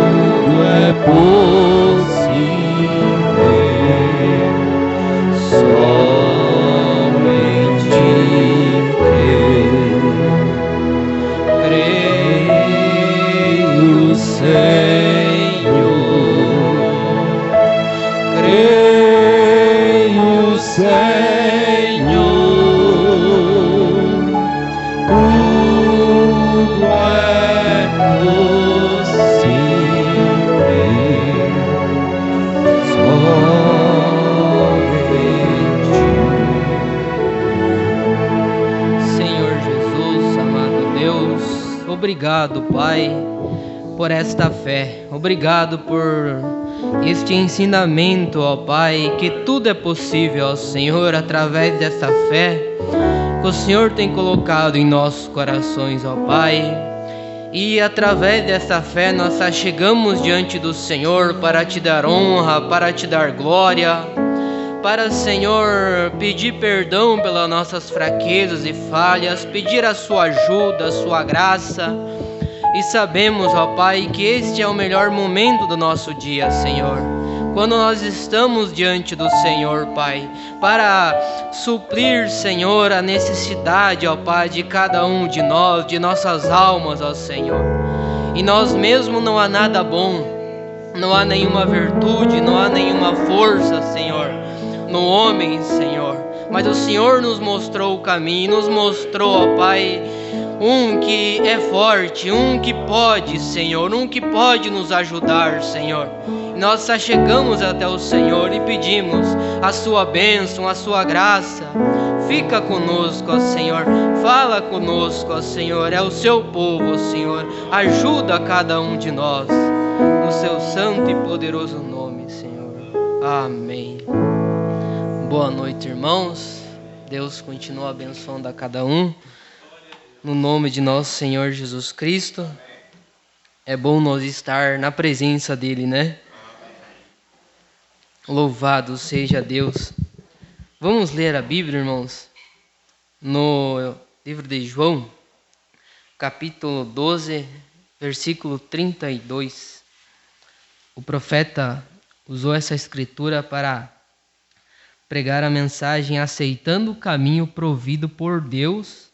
tudo é possível, somente creio, Senhor, creio, Senhor, tudo é possível, somente. Senhor Jesus, amado Deus, obrigado, Pai, por esta fé. Obrigado por este ensinamento, ó Pai, que tudo é possível, ó Senhor, através dessa fé que o Senhor tem colocado em nossos corações, ó Pai. E através dessa fé nós chegamos diante do Senhor para te dar honra, para te dar glória, para, Senhor, pedir perdão pelas nossas fraquezas e falhas, pedir a sua ajuda, a sua graça. E sabemos, ó Pai, que este é o melhor momento do nosso dia, Senhor, quando nós estamos diante do Senhor, Pai, para suprir, Senhor, a necessidade, ó Pai, de cada um de nós, de nossas almas, ó Senhor. E nós mesmos não há nada bom, não há nenhuma virtude, não há nenhuma força, Senhor, no homem, Senhor. Mas o Senhor nos mostrou o caminho, nos mostrou, ó Pai, um que é forte, um que pode, Senhor, um que pode nos ajudar, Senhor. Nós chegamos até o Senhor e pedimos a sua bênção, a sua graça. Fica conosco, ó Senhor, fala conosco, ó Senhor, é o seu povo, ó Senhor. Ajuda cada um de nós, no seu santo e poderoso nome, Senhor. Amém. Boa noite, irmãos. Deus continua abençoando a cada um. No nome de nosso Senhor Jesus Cristo. É bom nós estar na presença dele, né? Louvado seja Deus. Vamos ler a Bíblia, irmãos, no livro de João, capítulo 12, versículo 32. O profeta usou essa escritura para pregar a mensagem aceitando o caminho provido por Deus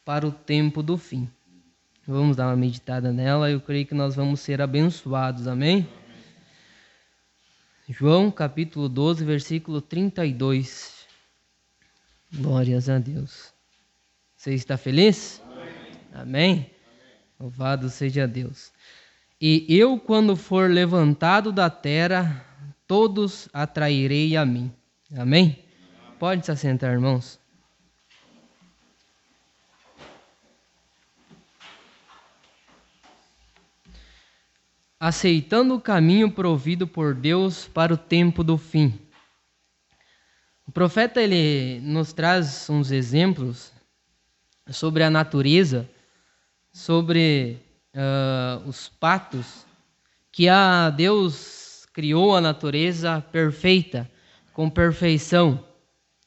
para o tempo do fim. Vamos dar uma meditada nela, eu creio que nós vamos ser abençoados, amém? João capítulo 12, versículo 32. Glórias a Deus. Você está feliz? Amém? Louvado seja Deus. E eu, quando for levantado da terra, todos atrairei a mim. Amém? Pode se assentar, irmãos. Aceitando o caminho provido por Deus para o tempo do fim. O profeta ele nos traz uns exemplos sobre a natureza, sobre os patos, que Deus criou a natureza perfeita, com perfeição.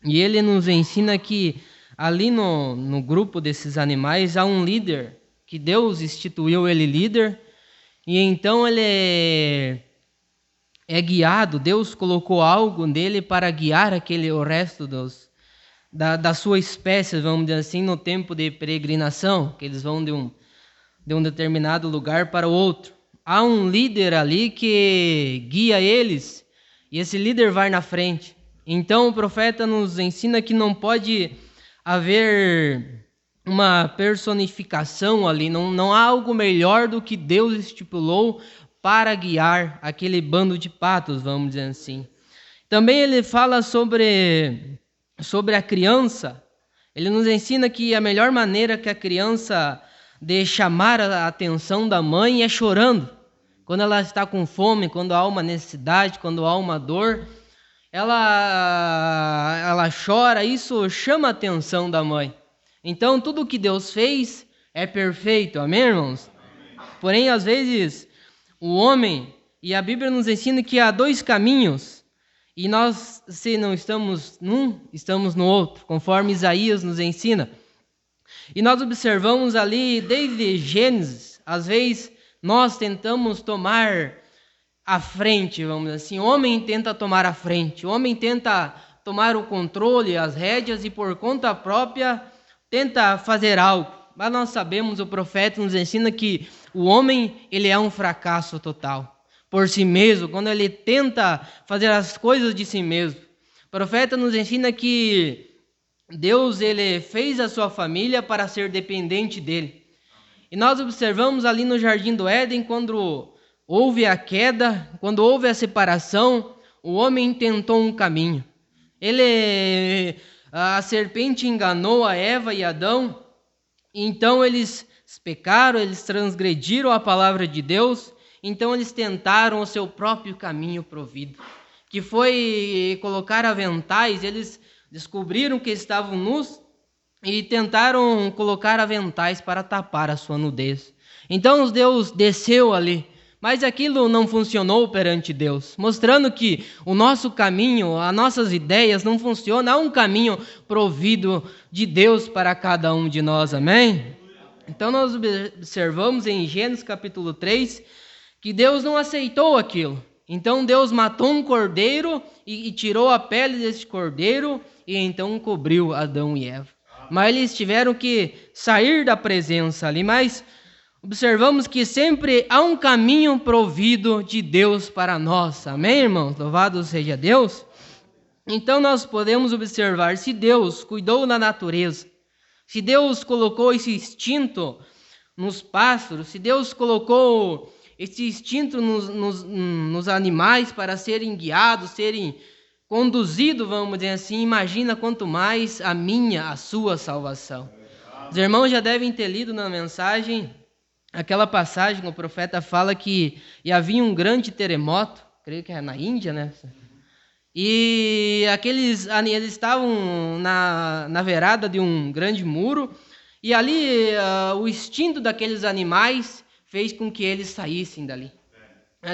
E ele nos ensina que ali no grupo desses animais há um líder, que Deus instituiu ele líder. E então ele é guiado, Deus colocou algo nele para guiar o resto da sua espécie, vamos dizer assim, no tempo de peregrinação, que eles vão de um determinado lugar para o outro. Há um líder ali que guia eles, e esse líder vai na frente. Então o profeta nos ensina que não pode haver uma personificação ali, não há algo melhor do que Deus estipulou para guiar aquele bando de patos, vamos dizer assim. Também ele fala sobre a criança. Ele nos ensina que a melhor maneira que a criança de chamar a atenção da mãe é chorando. Quando ela está com fome, quando há uma necessidade, quando há uma dor, ela chora, isso chama a atenção da mãe. Então, tudo que Deus fez é perfeito, amém, irmãos? Porém, às vezes, o homem, e a Bíblia nos ensina que há dois caminhos, e nós, se não estamos num, estamos no outro, conforme Isaías nos ensina. E nós observamos ali, desde Gênesis, às vezes nós tentamos tomar a frente, vamos dizer assim. O homem tenta tomar a frente, o homem tenta tomar o controle, as rédeas e por conta própria tenta fazer algo. Mas nós sabemos, o profeta nos ensina que o homem, ele é um fracasso total por si mesmo, quando ele tenta fazer as coisas de si mesmo. O profeta nos ensina que Deus, ele fez a sua família para ser dependente dele. E nós observamos ali no Jardim do Éden, quando houve a queda, quando houve a separação, o homem tentou um caminho. A serpente enganou a Eva e Adão, então eles pecaram, eles transgrediram a palavra de Deus, então eles tentaram o seu próprio caminho provido, que foi colocar aventais. Eles descobriram que estavam nus e tentaram colocar aventais para tapar a sua nudez. Então Deus desceu ali, mas aquilo não funcionou perante Deus, mostrando que o nosso caminho, as nossas ideias não funcionam. Há um caminho provido de Deus para cada um de nós, amém? Então nós observamos em Gênesis capítulo 3 que Deus não aceitou aquilo. Então Deus matou um cordeiro e tirou a pele desse cordeiro e então cobriu Adão e Eva. Mas eles tiveram que sair da presença ali. Mas observamos que sempre há um caminho provido de Deus para nós. Amém, irmãos? Louvado seja Deus. Então nós podemos observar, se Deus cuidou da natureza, se Deus colocou esse instinto nos pássaros, se Deus colocou esse instinto nos animais para serem guiados, serem conduzidos, vamos dizer assim, imagina quanto mais a sua salvação. Os irmãos já devem ter lido na mensagem aquela passagem que o profeta fala que havia um grande terremoto, creio que é na Índia, né? E eles estavam na verada de um grande muro, e ali o instinto daqueles animais fez com que eles saíssem dali.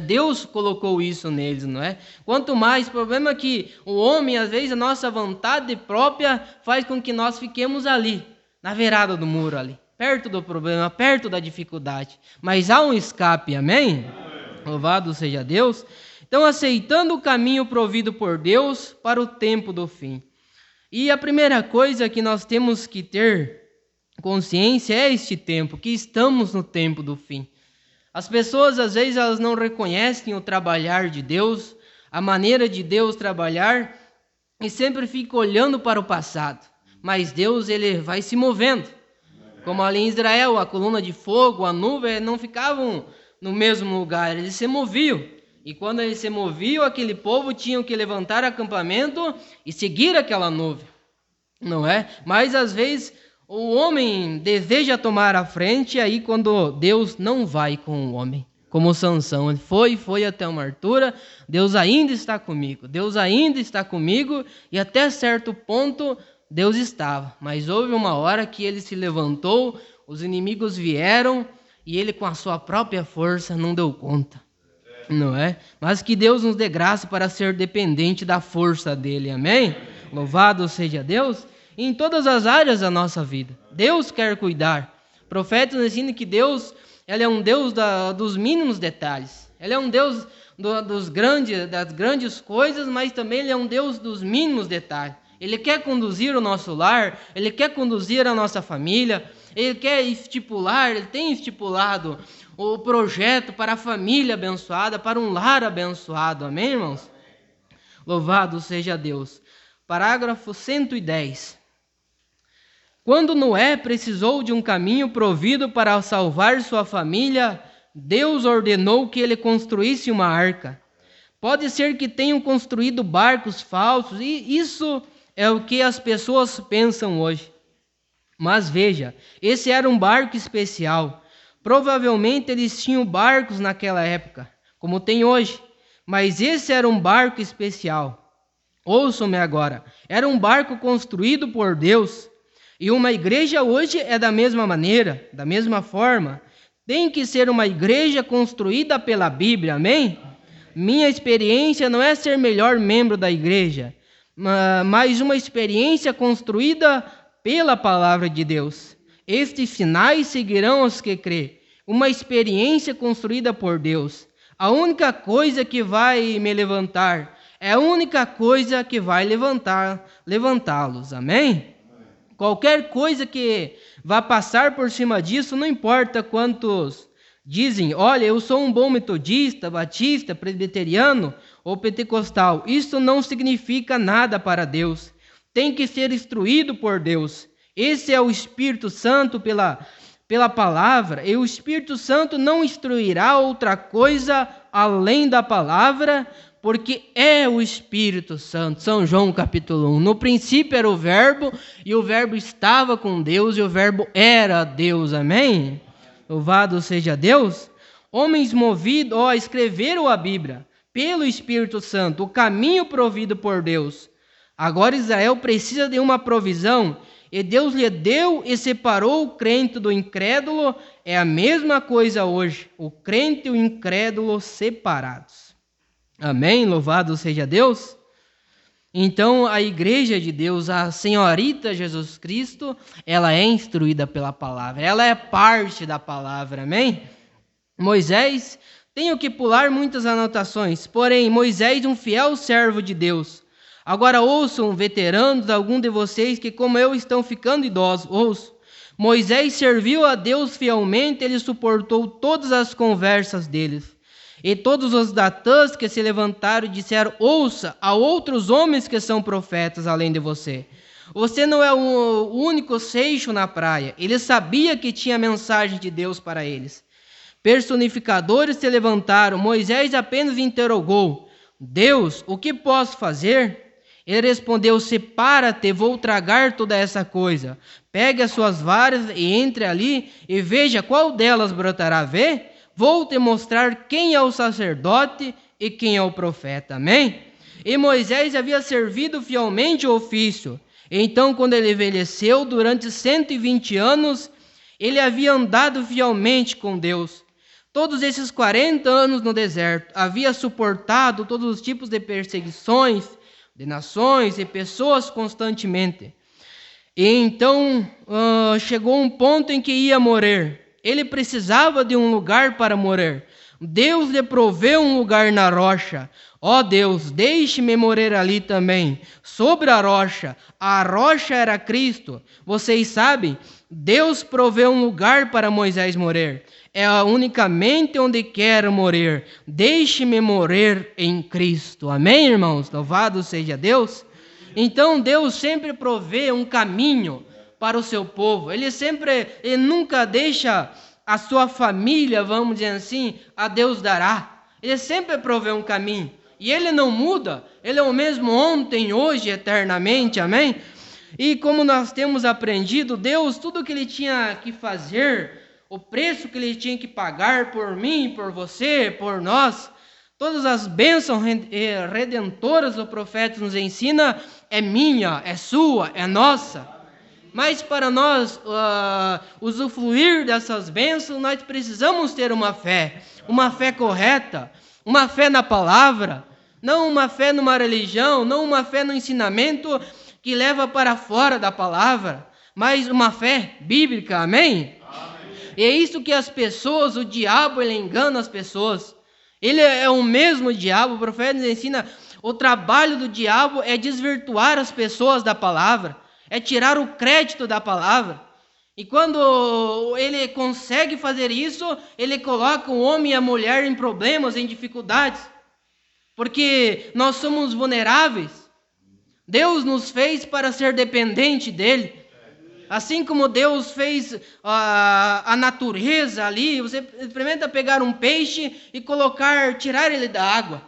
Deus colocou isso neles, não é? Quanto mais, o problema é que o homem, às vezes, a nossa vontade própria faz com que nós fiquemos ali, na verada do muro ali, perto do problema, perto da dificuldade. Mas há um escape, amém? Louvado seja Deus. Então, aceitando o caminho provido por Deus para o tempo do fim. E a primeira coisa que nós temos que ter consciência é este tempo, que estamos no tempo do fim. As pessoas, às vezes, elas não reconhecem o trabalhar de Deus, a maneira de Deus trabalhar, e sempre ficam olhando para o passado. Mas Deus, ele vai se movendo. Como ali em Israel, a coluna de fogo, a nuvem, não ficavam no mesmo lugar, eles se moviam. E quando eles se moviam, aquele povo tinha que levantar acampamento e seguir aquela nuvem, não é? Mas às vezes o homem deseja tomar a frente, e aí quando Deus não vai com o homem, como Sansão, ele foi até uma altura, Deus ainda está comigo, e até certo ponto Deus estava, mas houve uma hora que ele se levantou, os inimigos vieram, e ele com a sua própria força não deu conta. Não é? Mas que Deus nos dê graça para ser dependente da força dele, amém? Louvado seja Deus. Em todas as áreas da nossa vida, Deus quer cuidar. O profeta nos ensina que Deus, ele é um Deus dos mínimos detalhes. Ele é um Deus das grandes coisas, mas também ele é um Deus dos mínimos detalhes. Ele quer conduzir o nosso lar, ele quer conduzir a nossa família, ele tem estipulado o projeto para a família abençoada, para um lar abençoado, amém, irmãos? Louvado seja Deus. Parágrafo 110. Quando Noé precisou de um caminho provido para salvar sua família, Deus ordenou que ele construísse uma arca. Pode ser que tenham construído barcos falsos, e isso é o que as pessoas pensam hoje. Mas veja, esse era um barco especial. Provavelmente eles tinham barcos naquela época, como tem hoje, mas esse era um barco especial. Ouçam-me agora, era um barco construído por Deus, e uma igreja hoje é da mesma maneira, da mesma forma. Tem que ser uma igreja construída pela Bíblia, amém? Minha experiência não é ser melhor membro da igreja, mas uma experiência construída pela palavra de Deus. Estes sinais seguirão os que crê. Uma experiência construída por Deus. A única coisa que vai me levantar é a única coisa que vai levantá-los. Amém? Qualquer coisa que vá passar por cima disso, não importa quantos dizem, olha, eu sou um bom metodista, batista, presbiteriano ou pentecostal. Isso não significa nada para Deus. Tem que ser instruído por Deus. Esse é o Espírito Santo pela palavra, e o Espírito Santo não instruirá outra coisa além da palavra, porque é o Espírito Santo. São João capítulo 1. No princípio era o Verbo, e o Verbo estava com Deus, e o Verbo era Deus. Amém? Louvado seja Deus. Homens movidos, escreveram a Bíblia pelo Espírito Santo, o caminho provido por Deus. Agora Israel precisa de uma provisão, e Deus lhe deu e separou o crente do incrédulo. É a mesma coisa hoje, o crente e o incrédulo separados. Amém? Louvado seja Deus. Então a igreja de Deus, a senhorita Jesus Cristo, ela é instruída pela palavra, ela é parte da palavra. Amém? Moisés, tenho que pular muitas anotações, porém Moisés, um fiel servo de Deus. Agora ouçam, veteranos, algum de vocês que como eu estão ficando idosos, ouçam. Moisés serviu a Deus fielmente, ele suportou todas as conversas deles. E todos os datãs que se levantaram e disseram, ouça, há outros homens que são profetas além de você. Você não é o único seixo na praia. Ele sabia que tinha mensagem de Deus para eles. Personificadores se levantaram, Moisés apenas interrogou, Deus, o que posso fazer? Ele respondeu, separa-te, vou tragar toda essa coisa. Pegue as suas varas e entre ali e veja qual delas brotará. Vê? Vou te mostrar quem é o sacerdote e quem é o profeta. Amém? E Moisés havia servido fielmente o ofício. Então, quando ele envelheceu, durante 120 anos, ele havia andado fielmente com Deus. Todos esses 40 anos no deserto, havia suportado todos os tipos de perseguições, de nações e pessoas constantemente. E então chegou um ponto em que ia morrer. Ele precisava de um lugar para morrer. Deus lhe proveu um lugar na rocha. Ó Deus, deixe-me morrer ali também, sobre a rocha. A rocha era Cristo. Vocês sabem, Deus proveu um lugar para Moisés morrer. É unicamente onde quero morrer. Deixe-me morrer em Cristo. Amém, irmãos? Louvado seja Deus. Então Deus sempre provê um caminho para o seu povo. Ele nunca deixa a sua família, vamos dizer assim, a Deus dará. Ele sempre provê um caminho. E ele não muda. Ele é o mesmo ontem, hoje, eternamente. Amém? E como nós temos aprendido, Deus, tudo que ele tinha que fazer, o preço que ele tinha que pagar por mim, por você, por nós, todas as bênçãos redentoras do profeta nos ensina, é minha, é sua, é nossa. Mas para nós usufruir dessas bênçãos, nós precisamos ter uma fé correta, uma fé na palavra, não uma fé numa religião, não uma fé no ensinamento que leva para fora da palavra, mas uma fé bíblica, amém? E é isso que as pessoas, o diabo, ele engana as pessoas. Ele é o mesmo diabo, o profeta nos ensina, o trabalho do diabo é desvirtuar as pessoas da palavra, é tirar o crédito da palavra. E quando ele consegue fazer isso, ele coloca o homem e a mulher em problemas, em dificuldades. Porque nós somos vulneráveis. Deus nos fez para ser dependente dele. Assim como Deus fez a natureza ali, você experimenta pegar um peixe e tirar ele da água.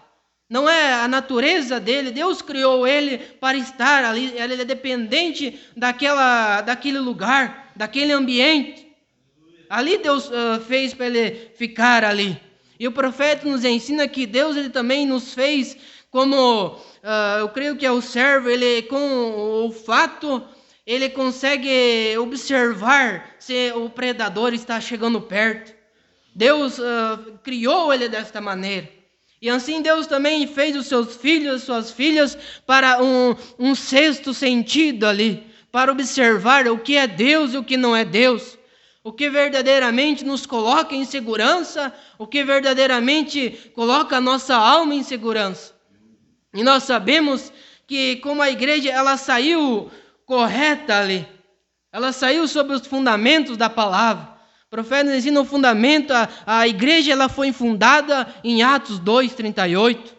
Não é a natureza dele, Deus criou ele para estar ali, ele é dependente daquele lugar, daquele ambiente. Ali Deus fez para ele ficar ali. E o profeta nos ensina que Deus ele também nos fez como, eu creio que é o servo, ele com o olfato, ele consegue observar se o predador está chegando perto. Deus criou ele desta maneira. E assim Deus também fez os seus filhos, suas filhas, para um sexto sentido ali, para observar o que é Deus e o que não é Deus, o que verdadeiramente nos coloca em segurança, o que verdadeiramente coloca a nossa alma em segurança. E nós sabemos que como a igreja ela saiu correta ali, ela saiu sobre os fundamentos da palavra. O profeta nos ensina o fundamento, a igreja ela foi fundada em Atos 2:38,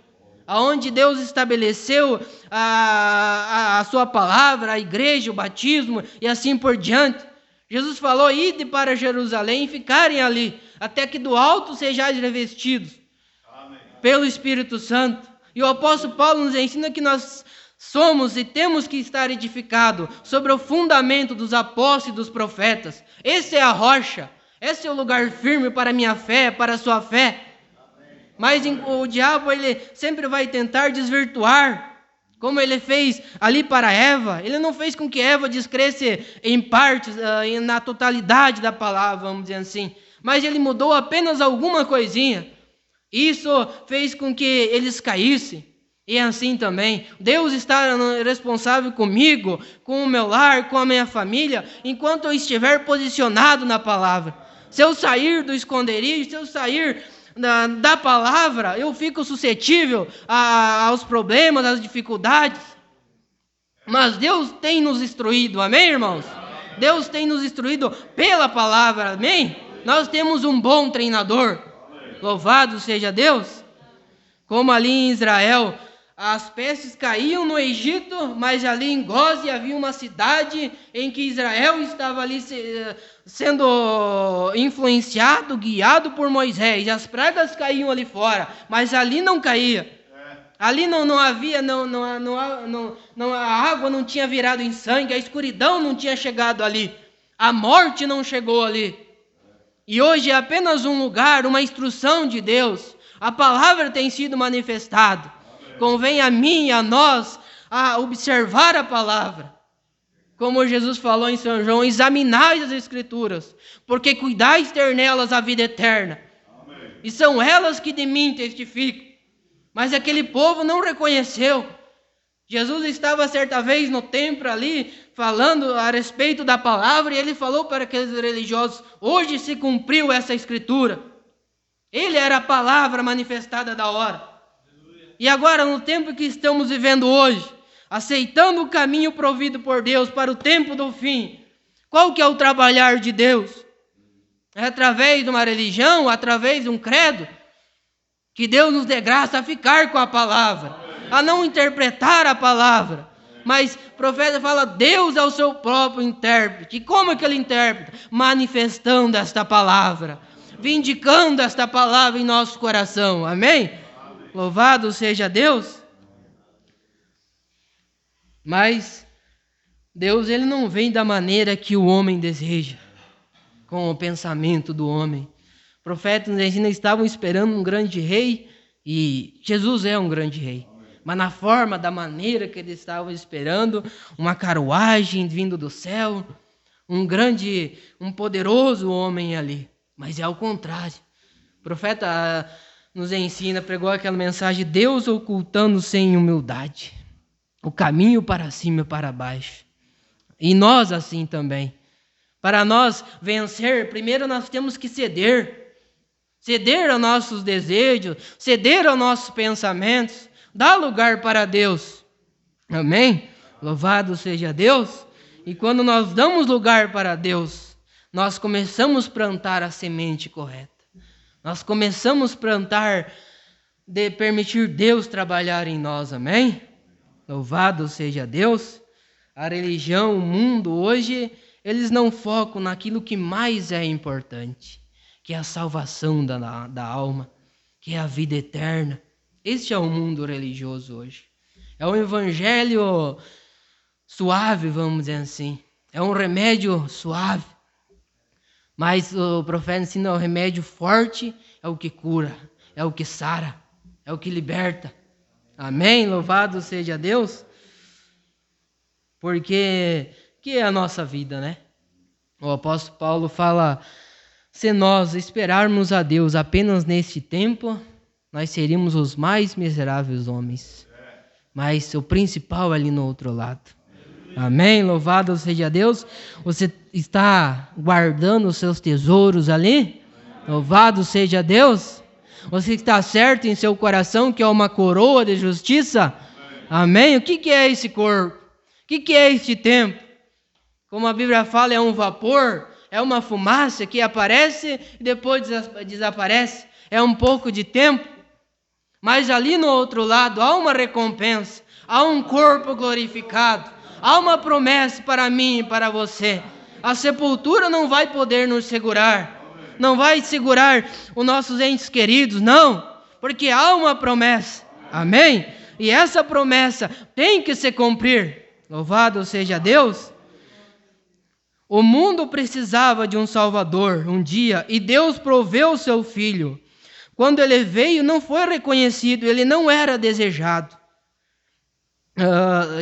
aonde Deus estabeleceu a sua palavra, a igreja, o batismo e assim por diante. Jesus falou: ide para Jerusalém e ficarem ali, até que do alto sejais revestidos pelo Espírito Santo. E o apóstolo Paulo nos ensina que nós somos e temos que estar edificados sobre o fundamento dos apóstolos e dos profetas. Essa é a rocha, esse é o lugar firme para a minha fé, para a sua fé. Mas o diabo ele sempre vai tentar desvirtuar, como ele fez ali para Eva. Ele não fez com que Eva descresse em partes, na totalidade da palavra, vamos dizer assim. Mas ele mudou apenas alguma coisinha. Isso fez com que eles caíssem. E assim também, Deus está responsável comigo, com o meu lar, com a minha família, enquanto eu estiver posicionado na palavra. Se eu sair do esconderijo, se eu sair da palavra, eu fico suscetível aos problemas, às dificuldades. Mas Deus tem nos instruído, amém, irmãos? Deus tem nos instruído pela palavra, amém? Nós temos um bom treinador, louvado seja Deus. Como ali em Israel, as pestes caíam no Egito, mas ali em Goze havia uma cidade em que Israel estava ali sendo influenciado, guiado por Moisés. As pragas caíam ali fora, mas ali não caía. Ali não havia, a água não tinha virado em sangue, a escuridão não tinha chegado ali, a morte não chegou ali. E hoje é apenas um lugar, uma instrução de Deus. A palavra tem sido manifestada. Convém a mim e a nós a observar a palavra. Como Jesus falou em São João: examinai as Escrituras, porque cuidais ter nelas a vida eterna. Amém. E são elas que de mim testificam. Mas aquele povo não reconheceu. Jesus estava certa vez no templo ali, falando a respeito da palavra, e ele falou para aqueles religiosos: hoje se cumpriu essa Escritura. Ele era a palavra manifestada da hora. E agora, no tempo que estamos vivendo hoje, aceitando o caminho provido por Deus para o tempo do fim, qual que é o trabalhar de Deus? É através de uma religião, através de um credo? Que Deus nos dê graça a ficar com a palavra, a não interpretar a palavra. Mas o profeta fala: Deus é o seu próprio intérprete. E como é que ele interpreta? Manifestando esta palavra, vindicando esta palavra em nosso coração. Amém? Louvado seja Deus. Mas Deus ele não vem da maneira que o homem deseja, com o pensamento do homem. Os profetas nos ensinam que estavam esperando um grande rei, e Jesus é um grande rei. Mas na forma, da maneira que eles estavam esperando, uma carruagem vindo do céu, um poderoso homem ali. Mas é ao contrário. O profeta nos ensina, pregou aquela mensagem: Deus ocultando-se em humildade, o caminho para cima e para baixo. E nós assim também. Para nós vencer, primeiro nós temos que ceder aos nossos desejos, ceder aos nossos pensamentos, dar lugar para Deus. Amém? Louvado seja Deus. E quando nós damos lugar para Deus, nós começamos a plantar a semente correta. Nós começamos a plantar, de permitir Deus trabalhar em nós, amém? Louvado seja Deus. A religião, o mundo hoje, eles não focam naquilo que mais é importante, que é a salvação da alma, que é a vida eterna. Este é o mundo religioso hoje. É um evangelho suave, vamos dizer assim. É um remédio suave. Mas o profeta ensina: o remédio forte é o que cura, é o que sara, é o que liberta. Amém? Louvado seja Deus. Porque que é a nossa vida, né? O apóstolo Paulo fala: se nós esperarmos a Deus apenas neste tempo, nós seríamos os mais miseráveis homens. Mas o principal é ali no outro lado. Amém? Louvado seja Deus. Você está guardando os seus tesouros ali? Louvado seja Deus. Você está certo em seu coração que é uma coroa de justiça? Amém? O que é esse corpo? O que é este tempo? Como a Bíblia fala, é um vapor, é uma fumaça que aparece e depois desaparece. É um pouco de tempo. Mas ali no outro lado há uma recompensa, há um corpo glorificado, há uma promessa para mim e para você. A sepultura não vai poder nos segurar, não vai segurar os nossos entes queridos, não, porque há uma promessa, amém? E essa promessa tem que se cumprir, louvado seja Deus. O mundo precisava de um Salvador um dia, e Deus proveu o seu Filho. Quando ele veio, não foi reconhecido, ele não era desejado.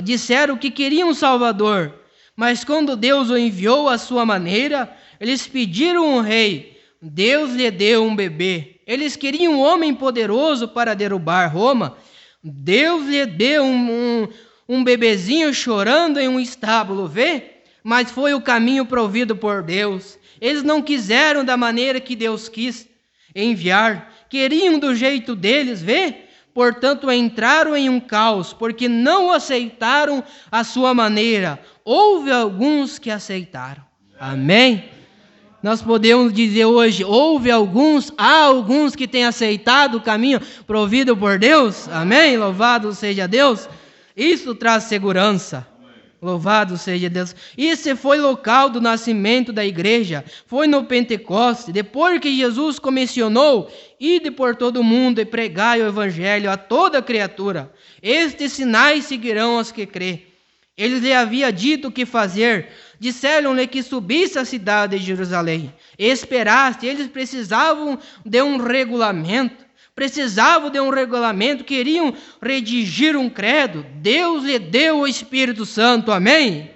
Disseram que queriam um Salvador, mas quando Deus o enviou à sua maneira, eles pediram um rei. Deus lhe deu um bebê. Eles queriam um homem poderoso para derrubar Roma. Deus lhe deu um bebezinho chorando em um estábulo, vê? Mas foi o caminho provido por Deus. Eles não quiseram da maneira que Deus quis enviar. Queriam do jeito deles, vê? Portanto, entraram em um caos, porque não aceitaram a sua maneira. Houve alguns que aceitaram. Amém? Nós podemos dizer hoje, há alguns que têm aceitado o caminho provido por Deus. Amém? Louvado seja Deus. Isso traz segurança. Louvado seja Deus. Esse foi o local do nascimento da igreja. Foi no Pentecostes. Depois que Jesus comissionou, ide por todo o mundo e pregai o evangelho a toda criatura. Estes sinais seguirão os que crê. Ele lhe havia dito o que fazer. Disseram-lhe que subisse à cidade de Jerusalém. Esperasse. Eles precisavam de um regulamento. Queriam redigir um credo. Deus lhe deu o Espírito Santo, amém?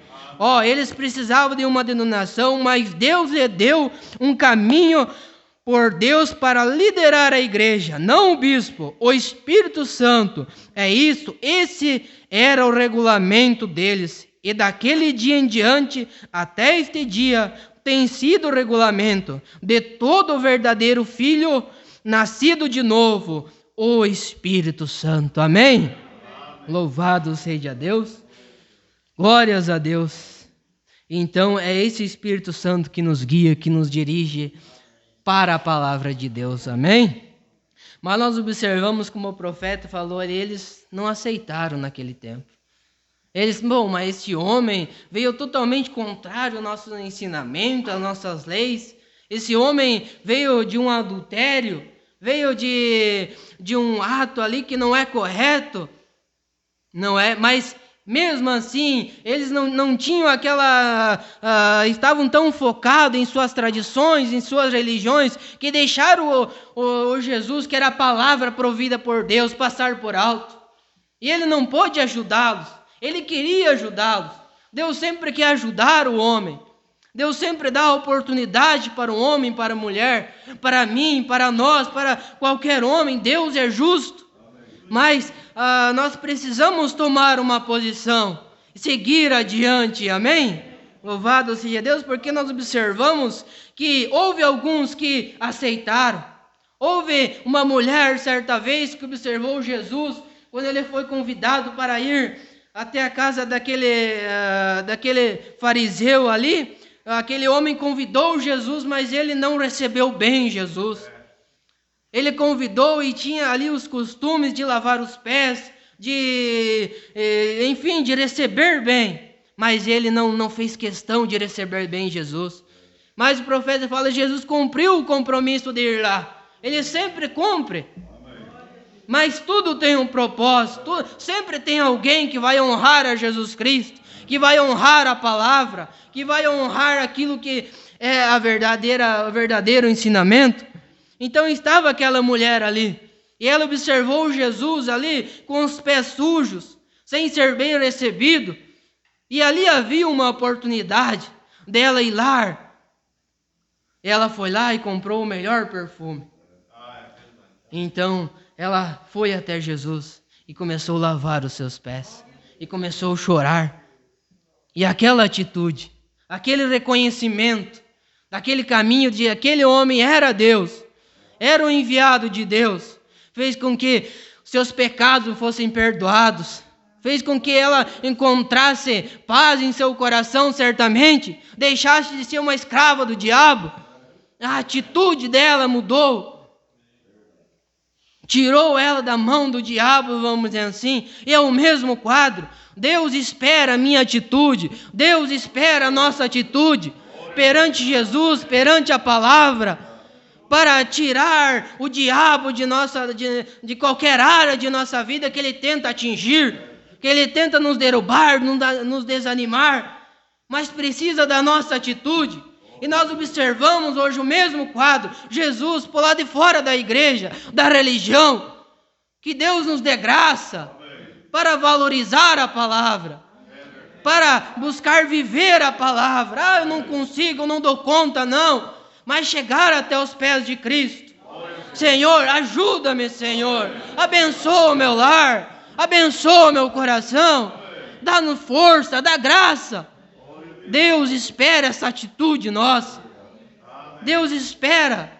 Eles precisavam de uma denominação, mas Deus lhe deu um caminho por Deus para liderar a igreja, não o bispo, o Espírito Santo. É isso, esse era o regulamento deles. E daquele dia em diante, até este dia, tem sido o regulamento de todo o verdadeiro filho nascido de novo, o Espírito Santo. Amém? Louvado seja Deus. Glórias a Deus. Então é esse Espírito Santo que nos guia, que nos dirige para a palavra de Deus. Amém? Mas nós observamos, como o profeta falou, eles não aceitaram naquele tempo. Mas este homem veio totalmente contrário ao nosso ensinamento, às nossas leis. Esse homem veio de um adultério, veio de um ato ali que não é correto, não é? Mas mesmo assim, eles não tinham estavam tão focados em suas tradições, em suas religiões, que deixaram o Jesus, que era a palavra provida por Deus, passar por alto. E ele não pôde ajudá-los, ele queria ajudá-los. Deus sempre quer ajudar o homem. Deus sempre dá oportunidade para o homem, para a mulher, para mim, para nós, para qualquer homem. Deus é justo. Mas nós precisamos tomar uma posição e seguir adiante. Amém? Louvado seja Deus, porque nós observamos que houve alguns que aceitaram. Houve uma mulher, certa vez, que observou Jesus, quando ele foi convidado para ir até a casa daquele fariseu ali. Aquele homem convidou Jesus, mas ele não recebeu bem Jesus. Ele convidou e tinha ali os costumes de lavar os pés, de receber bem. Mas ele não fez questão de receber bem Jesus. Mas o profeta fala, Jesus cumpriu o compromisso de ir lá. Ele sempre cumpre. Mas tudo tem um propósito. Sempre tem alguém que vai honrar a Jesus Cristo, que vai honrar a palavra, que vai honrar aquilo que é o verdadeiro ensinamento. Então estava aquela mulher ali, e ela observou Jesus ali com os pés sujos, sem ser bem recebido, e ali havia uma oportunidade dela ir lá. Ela foi lá e comprou o melhor perfume. Então ela foi até Jesus e começou a lavar os seus pés, e começou a chorar. E aquela atitude, aquele reconhecimento, daquele caminho de aquele homem era Deus, era o enviado de Deus, fez com que seus pecados fossem perdoados, fez com que ela encontrasse paz em seu coração, certamente, deixasse de ser uma escrava do diabo. A atitude dela mudou, tirou ela da mão do diabo, vamos dizer assim, e é o mesmo quadro. Deus espera a minha atitude, Deus espera a nossa atitude perante Jesus, perante a palavra, para tirar o diabo de qualquer área de nossa vida que ele tenta atingir, que ele tenta nos derrubar, nos desanimar, mas precisa da nossa atitude. E nós observamos hoje o mesmo quadro, Jesus por lá de fora da igreja, da religião. Que Deus nos dê graça para valorizar a palavra, para buscar viver a palavra. Eu não consigo, eu não dou conta, não, mas chegar até os pés de Cristo. Senhor, ajuda-me, Senhor, abençoa o meu lar, abençoa meu coração, dá-nos força, dá graça. Deus espera essa atitude nossa. Deus espera.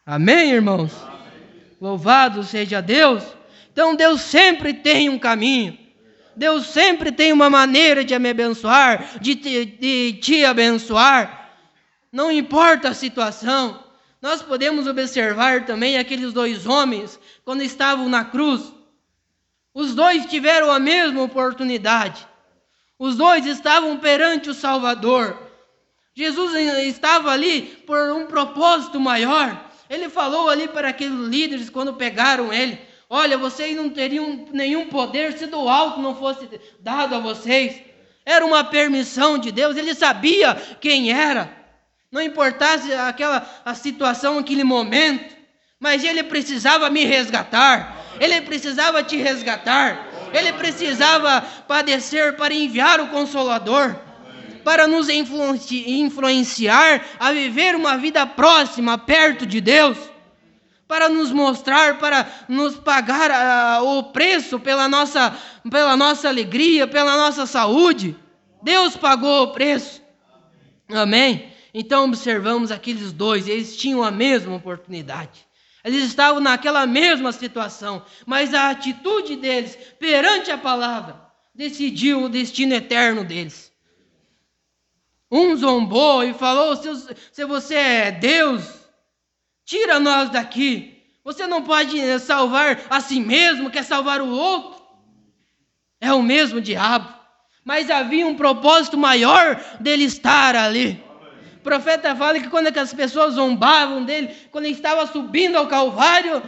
Amém, irmãos? Louvado seja Deus. Então Deus sempre tem um caminho. Deus sempre tem uma maneira de me abençoar, de te abençoar. Não importa a situação. Nós podemos observar também aqueles dois homens, quando estavam na cruz. Os dois tiveram a mesma oportunidade. Os dois estavam perante o Salvador. Jesus estava ali por um propósito maior. Ele falou ali para aqueles líderes quando pegaram ele: olha, vocês não teriam nenhum poder se do alto não fosse dado a vocês. Era uma permissão de Deus. Ele sabia quem era. Não importasse a situação, aquele momento, mas ele precisava me resgatar. Ele precisava te resgatar. Ele precisava padecer para enviar o Consolador, para nos influenciar a viver uma vida próxima, perto de Deus, para nos mostrar, para nos pagar o preço pela nossa alegria, pela nossa saúde. Deus pagou o preço. Amém? Então observamos aqueles dois, eles tinham a mesma oportunidade. Eles estavam naquela mesma situação, mas a atitude deles perante a palavra decidiu o destino eterno deles. Um zombou e falou: se você é Deus, tira nós daqui. Você não pode salvar a si mesmo, quer salvar o outro. É o mesmo diabo, mas havia um propósito maior dele estar ali. O profeta fala que quando as pessoas zombavam dele, quando ele estava subindo ao Calvário,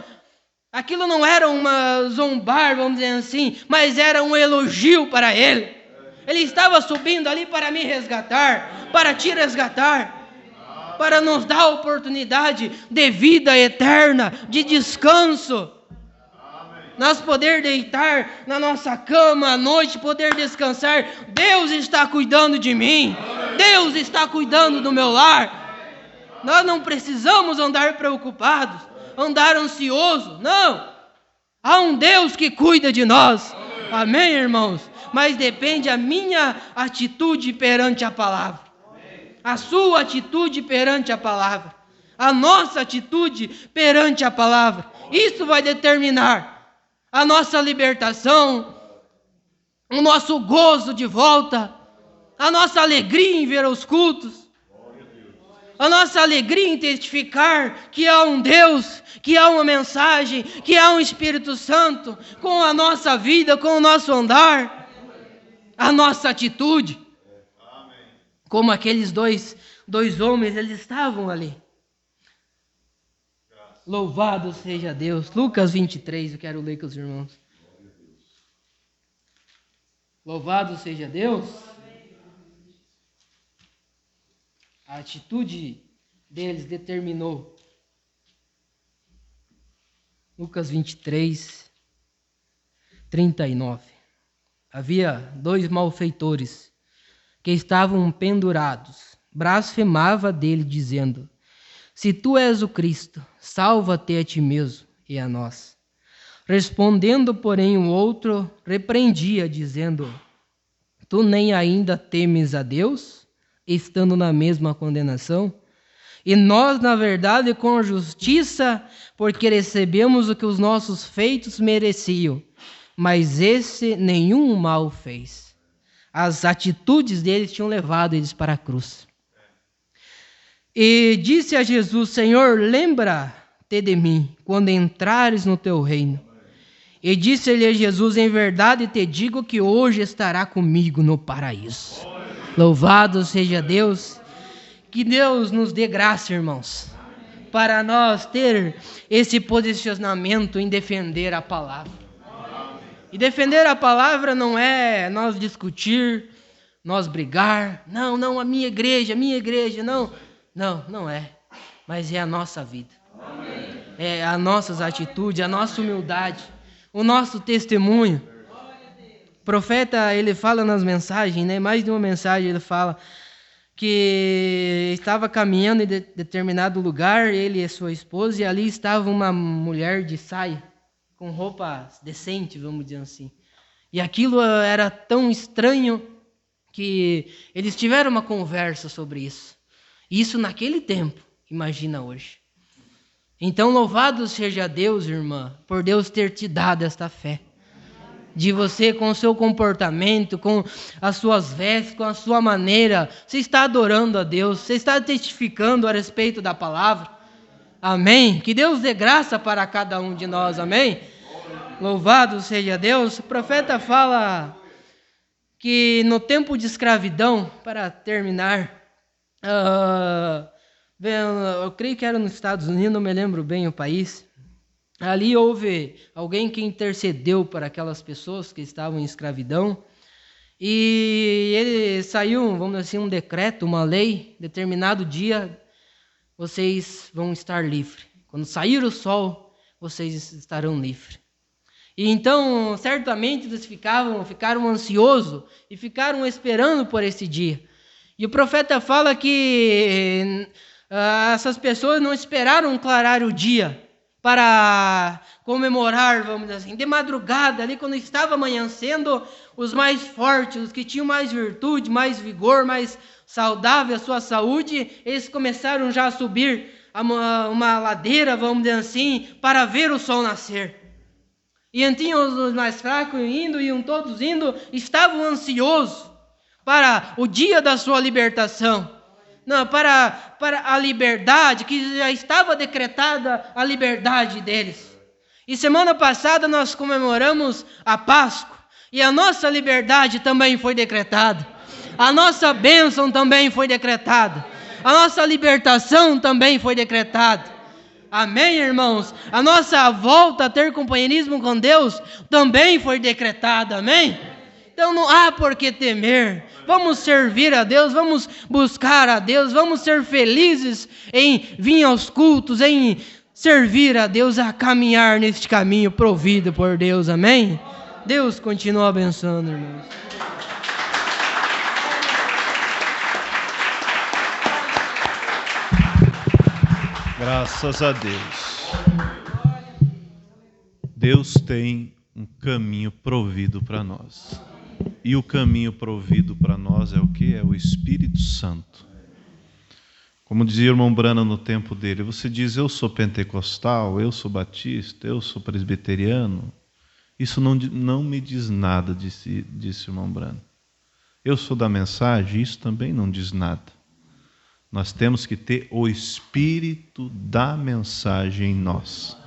aquilo não era uma zombar, vamos dizer assim, mas era um elogio para ele. Ele estava subindo ali para me resgatar, para te resgatar, para nos dar a oportunidade de vida eterna, de descanso. Nós poder deitar na nossa cama à noite, poder descansar. Deus está cuidando de mim. Deus está cuidando do meu lar. Nós não precisamos andar preocupados, andar ansiosos. Não. Há um Deus que cuida de nós. Amém, irmãos? Mas depende a minha atitude perante a palavra. A sua atitude perante a palavra. A nossa atitude perante a palavra. Isso vai determinar a nossa libertação, o nosso gozo de volta, a nossa alegria em ver os cultos, a nossa alegria em testificar que há um Deus, que há uma mensagem, que há um Espírito Santo com a nossa vida, com o nosso andar, a nossa atitude. Como aqueles dois homens, eles estavam ali. Louvado seja Deus. Lucas 23, eu quero ler com os irmãos. Louvado seja Deus. A atitude deles determinou. Lucas 23, 39. Havia 2 malfeitores que estavam pendurados. Blasfemava dele, dizendo: se tu és o Cristo, salva-te a ti mesmo e a nós. Respondendo, porém, o outro repreendia, dizendo: Tu nem ainda temes a Deus, estando na mesma condenação? E nós, na verdade, com justiça, porque recebemos o que os nossos feitos mereciam, mas esse nenhum mal fez. As atitudes deles tinham levado eles para a cruz. E disse a Jesus: Senhor, lembra-te de mim, quando entrares no teu reino. E disse-lhe a Jesus: em verdade te digo que hoje estará comigo no paraíso. Louvado seja Deus. Que Deus nos dê graça, irmãos, para nós ter esse posicionamento em defender a palavra. E defender a palavra não é nós discutir, nós brigar. Não, a minha igreja, não. Não é. Mas é a nossa vida. É as nossas atitudes, a nossa humildade, o nosso testemunho. O profeta, ele fala nas mensagens, né? Mais de uma mensagem ele fala que estava caminhando em determinado lugar, ele e sua esposa, e ali estava uma mulher de saia, com roupa decente, vamos dizer assim. E aquilo era tão estranho que eles tiveram uma conversa sobre isso. Isso naquele tempo, imagina hoje. Então, louvado seja Deus, irmã, por Deus ter te dado esta fé. De você, com o seu comportamento, com as suas vestes, com a sua maneira, você está adorando a Deus, você está testificando a respeito da palavra. Amém? Que Deus dê graça para cada um de nós, amém? Louvado seja Deus. O profeta fala que no tempo de escravidão, para terminar, eu creio que era nos Estados Unidos, não me lembro bem o país. Ali houve alguém que intercedeu para aquelas pessoas que estavam em escravidão. E ele saiu, vamos dizer assim, um decreto, uma lei, determinado dia, vocês vão estar livres. Quando sair o sol, vocês estarão livres. E então, certamente, eles ficaram ansiosos e ficaram esperando por esse dia. E o profeta fala que essas pessoas não esperaram clarear o dia para comemorar, vamos dizer assim, de madrugada, ali quando estava amanhecendo, os mais fortes, os que tinham mais virtude, mais vigor, mais saudável a sua saúde, eles começaram já a subir uma ladeira, vamos dizer assim, para ver o sol nascer. E então os mais fracos iam todos indo, estavam ansiosos para o dia da sua libertação. Não, para a liberdade, que já estava decretada a liberdade deles. E semana passada nós comemoramos a Páscoa, e a nossa liberdade também foi decretada. A nossa bênção também foi decretada. A nossa libertação também foi decretada. Amém, irmãos? A nossa volta a ter companheirismo com Deus também foi decretada, amém? Então não há por que temer. Vamos servir a Deus, vamos buscar a Deus, vamos ser felizes em vir aos cultos, em servir a Deus, a caminhar neste caminho provido por Deus, amém? Deus continua abençoando, irmãos. Graças a Deus. Deus tem um caminho provido para nós. E o caminho provido para nós é o que? É o Espírito Santo. Como dizia o irmão Branham no tempo dele, você diz, eu sou pentecostal, eu sou batista, eu sou presbiteriano. Isso não me diz nada, disse o irmão Branham. Eu sou da mensagem, isso também não diz nada. Nós temos que ter o Espírito da mensagem em nós,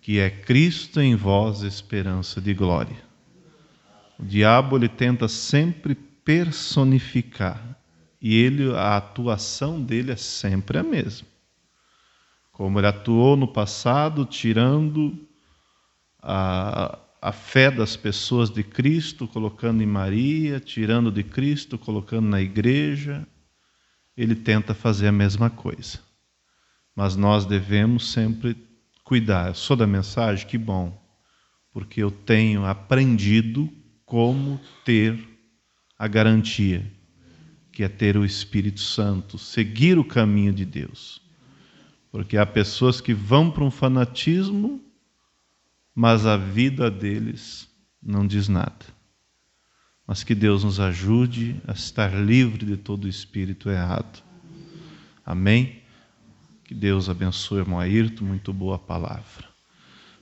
que é Cristo em vós, esperança de glória. O diabo ele tenta sempre personificar, e a atuação dele é sempre a mesma. Como ele atuou no passado, tirando a fé das pessoas de Cristo, colocando em Maria, tirando de Cristo, colocando na igreja, ele tenta fazer a mesma coisa. Mas nós devemos sempre cuidar. Eu sou da mensagem, que bom, porque eu tenho aprendido como ter a garantia, que é ter o Espírito Santo, seguir o caminho de Deus. Porque há pessoas que vão para um fanatismo, mas a vida deles não diz nada. mas que Deus nos ajude a estar livre de todo espírito errado. Amém? Que Deus abençoe, irmão Ayrton, muito boa palavra.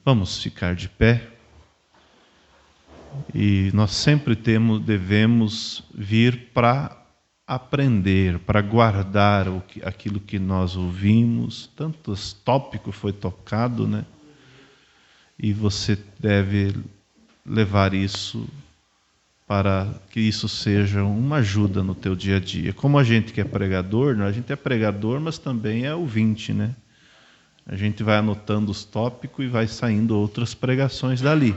Vamos ficar de pé. E nós sempre devemos vir para aprender, para guardar aquilo que nós ouvimos. Tantos tópicos foi tocado, né? E você deve levar isso para que isso seja uma ajuda no teu dia a dia. Como a gente que é pregador, né? A gente é pregador, mas também é ouvinte, né? A gente vai anotando os tópicos e vai saindo outras pregações dali.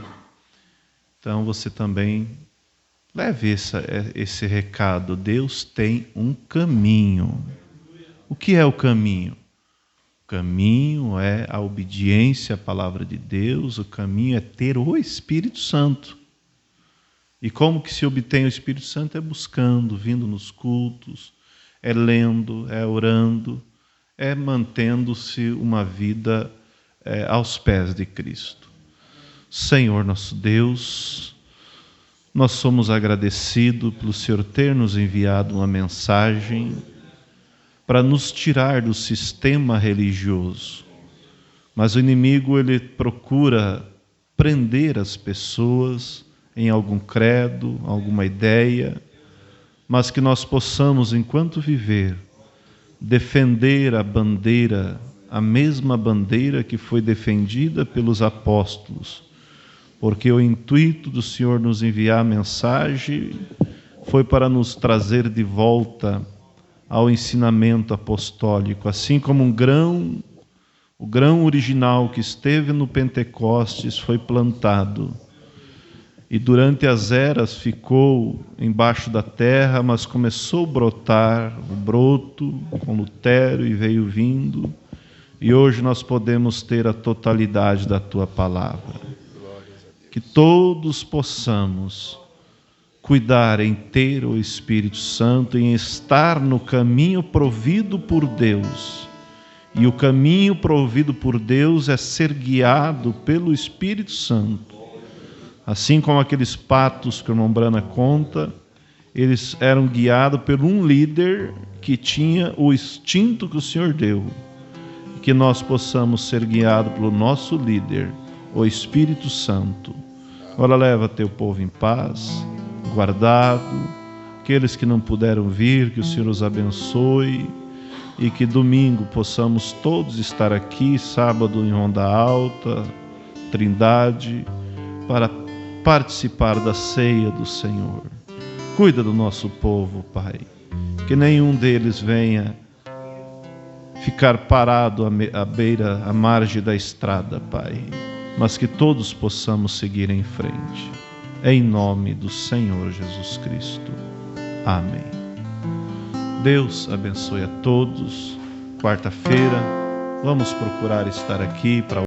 Então você também leve esse recado. Deus tem um caminho. O que é o caminho? O caminho é a obediência à palavra de Deus. O caminho é ter o Espírito Santo. E como que se obtém o Espírito Santo? É buscando, vindo nos cultos, é lendo, é orando, é mantendo-se uma vida aos pés de Cristo. Senhor nosso Deus, nós somos agradecidos pelo Senhor ter nos enviado uma mensagem para nos tirar do sistema religioso. Mas o inimigo, ele procura prender as pessoas em algum credo, alguma ideia, mas que nós possamos, enquanto viver, defender a bandeira, a mesma bandeira que foi defendida pelos apóstolos, porque o intuito do Senhor nos enviar a mensagem foi para nos trazer de volta ao ensinamento apostólico, assim como o grão original que esteve no Pentecostes foi plantado e durante as eras ficou embaixo da terra, mas começou a brotar o broto com Lutero e veio vindo, e hoje nós podemos ter a totalidade da tua palavra. Que todos possamos cuidar em ter o Espírito Santo, em estar no caminho provido por Deus. E o caminho provido por Deus é ser guiado pelo Espírito Santo. Assim como aqueles patos que o irmão Brana conta, eles eram guiados por um líder que tinha o instinto que o Senhor deu. Que nós possamos ser guiados pelo nosso líder, o Espírito Santo. Agora leva teu povo em paz, guardado. Aqueles que não puderam vir, que o Senhor os abençoe. E que domingo possamos todos estar aqui, sábado em Ronda Alta, Trindade, para participar da ceia do Senhor. Cuida do nosso povo, Pai. Que nenhum deles venha ficar parado à beira, à margem da estrada, Pai. Mas que todos possamos seguir em frente. Em nome do Senhor Jesus Cristo. Amém. Deus abençoe a todos. Quarta-feira, vamos procurar estar aqui para